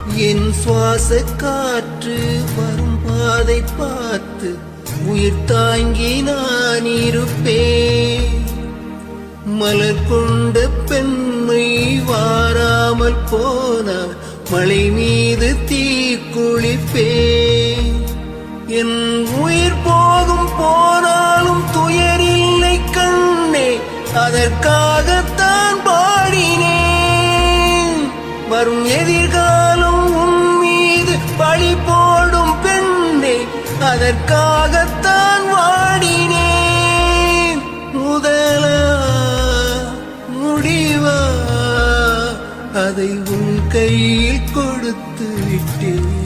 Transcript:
என் சுவாச காற்று வரும் பாதை பார்த்து உயிர் தாங்கி நான் இருப்பேன். மலர் கொண்ட பெண்மை வாராமல் போனால் மலை மீது தீ குளிப்பேன். என் உயிர் போகும் போனாலும் துயரில்லை கண்ணே, அதற்காகத்தான் பாடினேன். வரும் எதிர்காலம் உன் மீது பழி போடும் பெண்ணே, அதற்காகத்தான் வாடினேன். முதலா முடிவா அதை உன் கையில் கொடுத்து விட்டேன்.